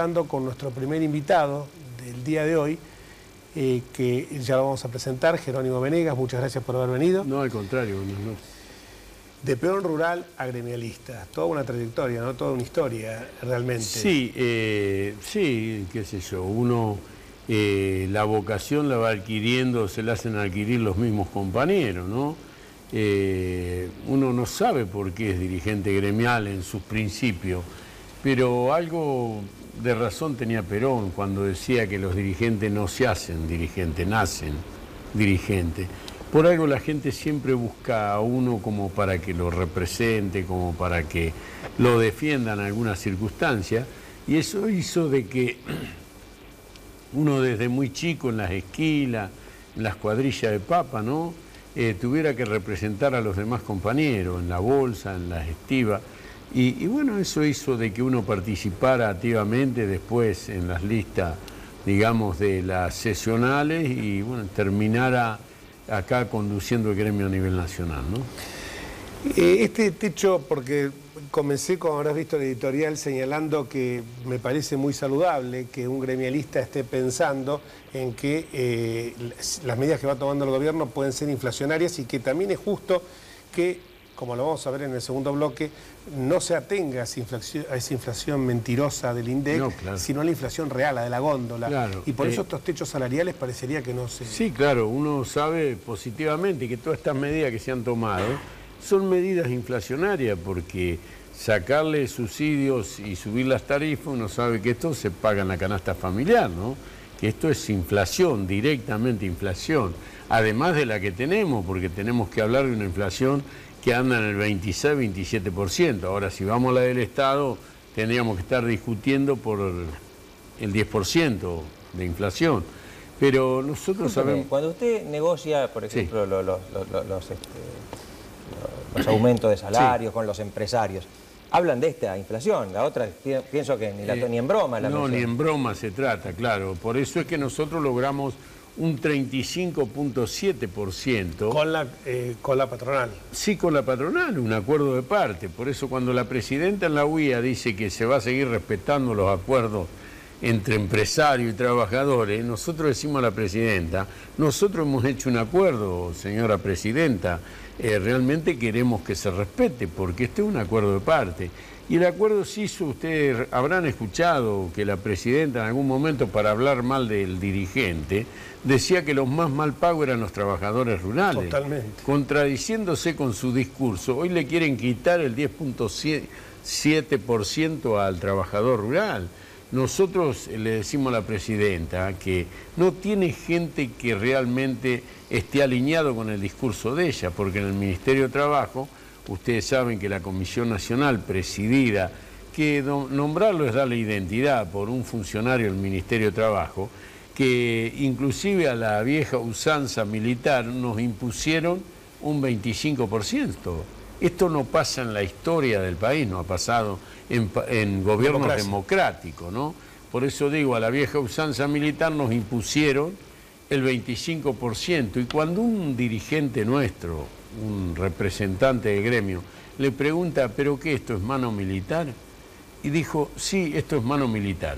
contando con nuestro primer invitado del día de hoy, que ya lo vamos a presentar, Jerónimo Venegas. Muchas gracias por haber venido. No, al contrario, buenas noches. De peón rural a gremialista, toda una trayectoria, ¿no? Toda una historia, realmente. Sí, sí, qué sé yo, uno la vocación la va adquiriendo, se la hacen adquirir los mismos compañeros, ¿no? Uno no sabe por qué es dirigente gremial en sus principios, pero algo de razón tenía Perón cuando decía que los dirigentes no se hacen dirigentes, nacen dirigentes. Por algo la gente siempre busca a uno como para que lo represente, como para que lo defienda en alguna circunstancia, y eso hizo de que uno desde muy chico en las esquilas, en las cuadrillas de papa, ¿no? Tuviera que representar a los demás compañeros en la bolsa, en las estivas, y bueno, eso hizo de que uno participara activamente después en las listas, digamos, de las sesionales y bueno, terminara acá conduciendo el gremio a nivel nacional, ¿no? Este techo, porque comencé, como habrás visto el editorial, señalando que me parece muy saludable que un gremialista esté pensando en que las medidas que va tomando el gobierno pueden ser inflacionarias y que también es justo que, como lo vamos a ver en el segundo bloque, no se atenga a esa inflación mentirosa del INDEC, no, claro, sino a la inflación real, la de la góndola. Claro, y por eso estos techos salariales parecería que no se... Sí, claro, uno sabe positivamente que todas estas medidas que se han tomado son medidas inflacionarias, porque sacarle subsidios y subir las tarifas, uno sabe que esto se paga en la canasta familiar, ¿no? Que esto es inflación, directamente inflación, además de la que tenemos, porque tenemos que hablar de una inflación que anda en el 26-27%. Ahora, si vamos a la del Estado, tendríamos que estar discutiendo por el 10% de inflación. Pero nosotros sabemos... Cuando usted negocia, por ejemplo, sí, los aumentos de salarios, sí, con los empresarios, hablan de esta inflación. La otra, pienso que ni en broma la no, ni en broma se trata, claro. Por eso es que nosotros logramos un 35.7%. ¿Con la patronal? Sí, con la patronal, un acuerdo de parte. Por eso cuando la presidenta en la UIA dice que se va a seguir respetando los acuerdos entre empresarios y trabajadores, nosotros decimos a la presidenta, nosotros hemos hecho un acuerdo, señora presidenta, realmente queremos que se respete, porque este es un acuerdo de parte. Y el acuerdo se hizo, ustedes habrán escuchado que la presidenta en algún momento, para hablar mal del dirigente, decía que los más mal pagos eran los trabajadores rurales. Totalmente. Contradiciéndose con su discurso, hoy le quieren quitar el 10.7% al trabajador rural. Nosotros le decimos a la presidenta que no tiene gente que realmente esté alineado con el discurso de ella, porque en el Ministerio de Trabajo, ustedes saben que la Comisión Nacional presidida, que nombrarlo es darle identidad por un funcionario del Ministerio de Trabajo, que inclusive a la vieja usanza militar nos impusieron un 25%. Esto no pasa en la historia del país, no ha pasado en gobiernos democráticos, ¿no? Por eso digo, a la vieja usanza militar nos impusieron el 25%. Y cuando un dirigente nuestro, un representante del gremio, le pregunta, ¿pero qué, esto es mano militar? Y dijo, sí, esto es mano militar.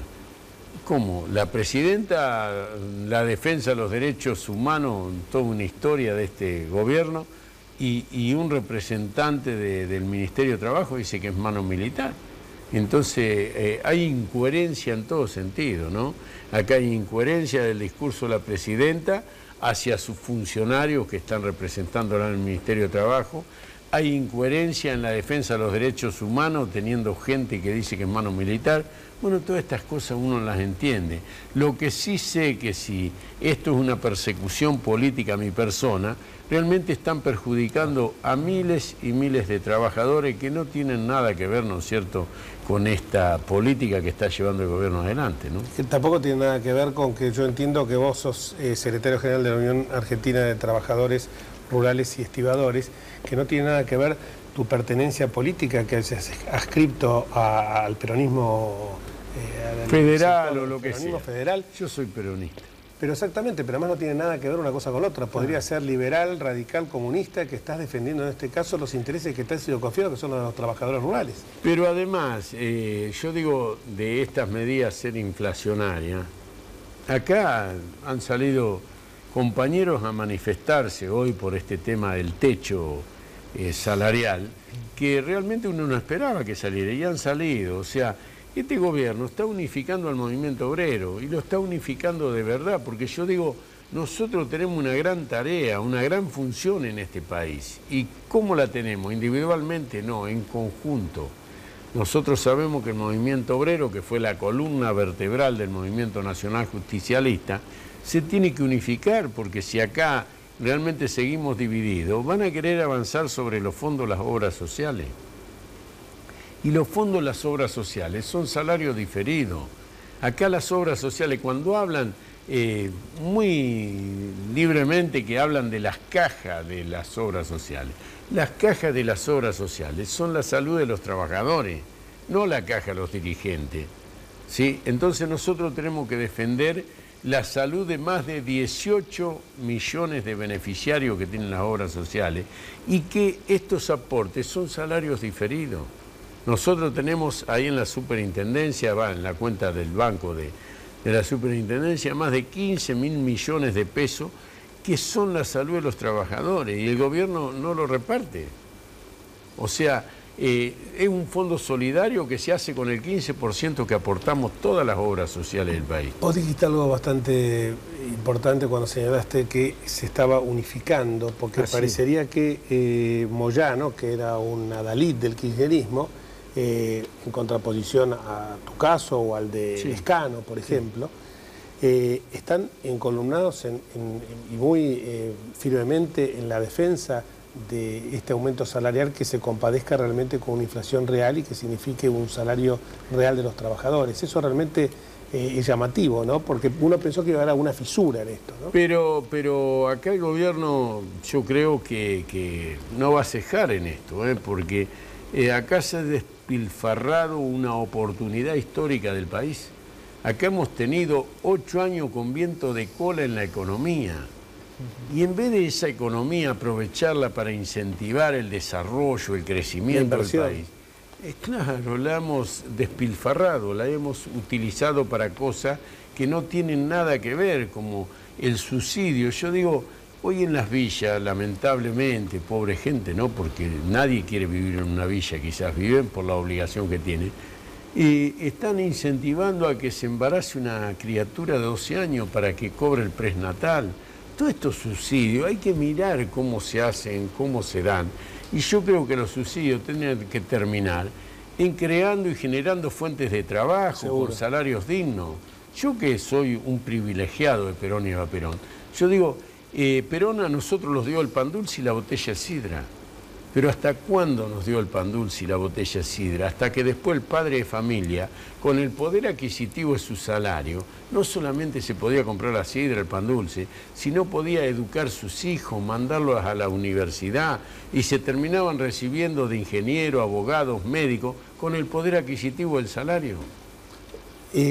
¿Cómo? La presidenta, la defensa de los derechos humanos, toda una historia de este gobierno, y un representante del Ministerio de Trabajo dice que es mano militar. Entonces hay incoherencia en todo sentido, ¿no? Acá hay incoherencia del discurso de la presidenta hacia sus funcionarios que están representando ahora en el Ministerio de Trabajo. Hay incoherencia en la defensa de los derechos humanos teniendo gente que dice que es mano militar. Bueno, todas estas cosas uno las entiende. Lo que sí sé que si esto es una persecución política a mi persona, realmente están perjudicando a miles y miles de trabajadores que no tienen nada que ver, ¿no es cierto?, con esta política que está llevando el gobierno adelante, ¿no? Que tampoco tiene nada que ver con que yo entiendo que vos sos secretario general de la Unión Argentina de Trabajadores Rurales y Estibadores, que no tiene nada que ver tu pertenencia política, que has adscripto al peronismo federal o lo que sea. Federal. Yo soy peronista. Pero exactamente, pero además no tiene nada que ver una cosa con la otra. Podría ser liberal, radical, comunista, que estás defendiendo en este caso los intereses que te han sido confiados, que son los de los trabajadores rurales. Pero además, yo digo, de estas medidas ser inflacionarias, acá han salido compañeros a manifestarse hoy por este tema del techo salarial, que realmente uno no esperaba que saliera, y han salido. O sea, este gobierno está unificando al movimiento obrero, y lo está unificando de verdad, porque yo digo, nosotros tenemos una gran tarea, una gran función en este país. ¿Y cómo la tenemos? Individualmente no, en conjunto. Nosotros sabemos que el movimiento obrero, que fue la columna vertebral del movimiento nacional justicialista, se tiene que unificar, porque si acá realmente seguimos divididos, van a querer avanzar sobre los fondos de las obras sociales. Y los fondos de las obras sociales son salarios diferidos. Acá las obras sociales, cuando hablan muy libremente, que hablan de las cajas de las obras sociales, las cajas de las obras sociales son la salud de los trabajadores, no la caja de los dirigentes, ¿sí? Entonces nosotros tenemos que defender la salud de más de 18 millones de beneficiarios que tienen las obras sociales, y que estos aportes son salarios diferidos. Nosotros tenemos ahí en la superintendencia, en la cuenta del banco de la superintendencia, más de 15.000 millones de pesos que son la salud de los trabajadores, y el gobierno no lo reparte. O sea, es un fondo solidario que se hace con el 15% que aportamos todas las obras sociales del país. Vos dijiste algo bastante importante cuando señalaste que se estaba unificando, porque parecería que Moyano, que era un adalid del kirchnerismo, en contraposición a tu caso o al de Lescano, por ejemplo, están encolumnados y muy firmemente en la defensa de este aumento salarial que se compadezca realmente con una inflación real y que signifique un salario real de los trabajadores. Eso realmente es llamativo, ¿no? Porque uno pensó que iba a haber alguna fisura en esto, ¿no? Pero acá el gobierno, yo creo que no va a cejar en esto, porque acá se ha despilfarrado una oportunidad histórica del país. Acá hemos tenido 8 años con viento de cola en la economía. Y en vez de esa economía aprovecharla para incentivar el desarrollo, el crecimiento del país, claro, la hemos despilfarrado, la hemos utilizado para cosas que no tienen nada que ver, como el subsidio. Yo digo, hoy en las villas, lamentablemente, pobre gente, ¿no? Porque nadie quiere vivir en una villa, quizás viven por la obligación que tienen, y están incentivando a que se embarace una criatura de 12 años para que cobre el prenatal. Todos estos subsidios hay que mirar cómo se hacen, cómo se dan. Y yo creo que los subsidios tienen que terminar en creando y generando fuentes de trabajo, con salarios dignos. Yo que soy un privilegiado de Perón y Eva Perón, yo digo, Perón a nosotros nos dio el pan dulce y la botella de sidra. Pero ¿hasta cuándo nos dio el pan dulce y la botella de sidra? Hasta que después el padre de familia, con el poder adquisitivo de su salario, no solamente se podía comprar la sidra, el pan dulce, sino podía educar a sus hijos, mandarlos a la universidad, y se terminaban recibiendo de ingenieros, abogados, médicos, con el poder adquisitivo del salario.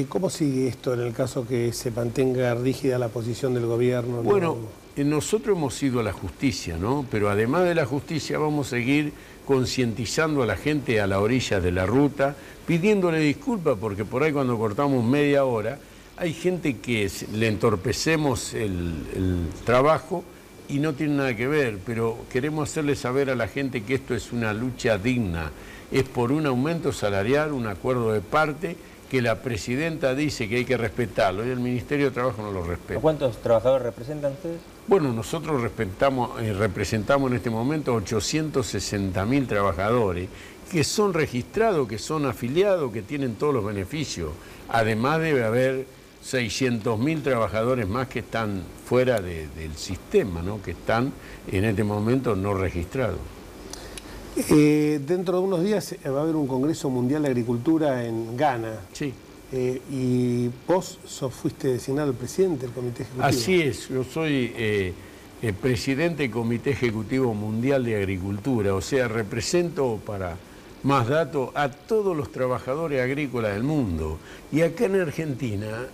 ¿Cómo sigue esto en el caso que se mantenga rígida la posición del gobierno? Bueno, nosotros hemos ido a la justicia, ¿no? Pero además de la justicia vamos a seguir concientizando a la gente a la orilla de la ruta, pidiéndole disculpas, porque por ahí cuando cortamos media hora, hay gente que le entorpecemos el trabajo y no tiene nada que ver, pero queremos hacerle saber a la gente que esto es una lucha digna, es por un aumento salarial, un acuerdo de parte, que la presidenta dice que hay que respetarlo y el Ministerio de Trabajo no lo respeta. ¿Cuántos trabajadores representan ustedes? Bueno, nosotros representamos en este momento 860.000 trabajadores que son registrados, que son afiliados, que tienen todos los beneficios. Además debe haber 600.000 trabajadores más que están fuera del sistema, ¿no? Que están en este momento no registrados. Dentro de unos días va a haber un Congreso Mundial de Agricultura en Ghana. Sí. Y vos fuiste designado el presidente del Comité Ejecutivo. Así es, yo soy el presidente del Comité Ejecutivo Mundial de Agricultura, o sea, represento para más datos a todos los trabajadores agrícolas del mundo. Y acá en Argentina,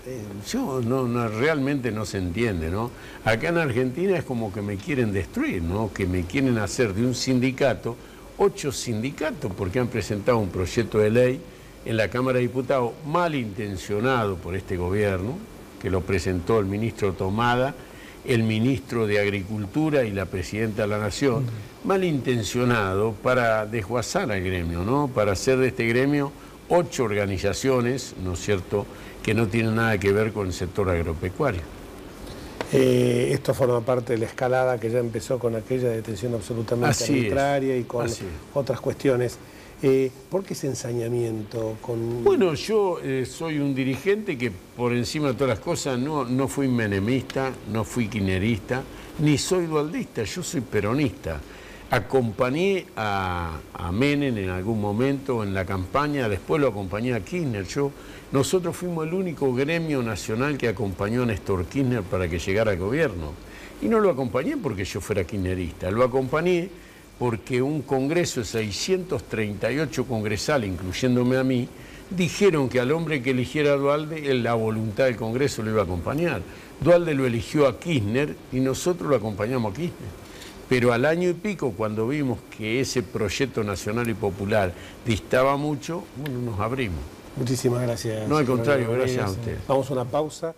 realmente no se entiende, ¿no? Acá en Argentina es como que me quieren destruir, ¿no? Que me quieren hacer de un sindicato, 8 sindicatos, porque han presentado un proyecto de ley en la Cámara de Diputados, malintencionado por este gobierno, que lo presentó el ministro Tomada, el ministro de Agricultura y la presidenta de la Nación, malintencionado para desguazar al gremio, ¿no? Para hacer de este gremio 8 organizaciones, ¿no es cierto?, que no tienen nada que ver con el sector agropecuario. Esto forma parte de la escalada que ya empezó con aquella detención absolutamente arbitraria y con otras cuestiones. ¿Por qué ese ensañamiento? Bueno, yo soy un dirigente que por encima de todas las cosas no fui menemista, no fui kirchnerista, ni soy dualdista, yo soy peronista. Acompañé a Menem en algún momento en la campaña, después lo acompañé a Kirchner. Nosotros fuimos el único gremio nacional que acompañó a Néstor Kirchner para que llegara al gobierno. Y no lo acompañé porque yo fuera kirchnerista, lo acompañé porque un congreso de 638 congresales, incluyéndome a mí, dijeron que al hombre que eligiera a Duhalde, la voluntad del Congreso lo iba a acompañar. Duhalde lo eligió a Kirchner y nosotros lo acompañamos a Kirchner. Pero al año y pico, cuando vimos que ese proyecto nacional y popular distaba mucho, bueno, nos abrimos. Muchísimas gracias. No, al contrario, gracias a usted. Vamos a una pausa.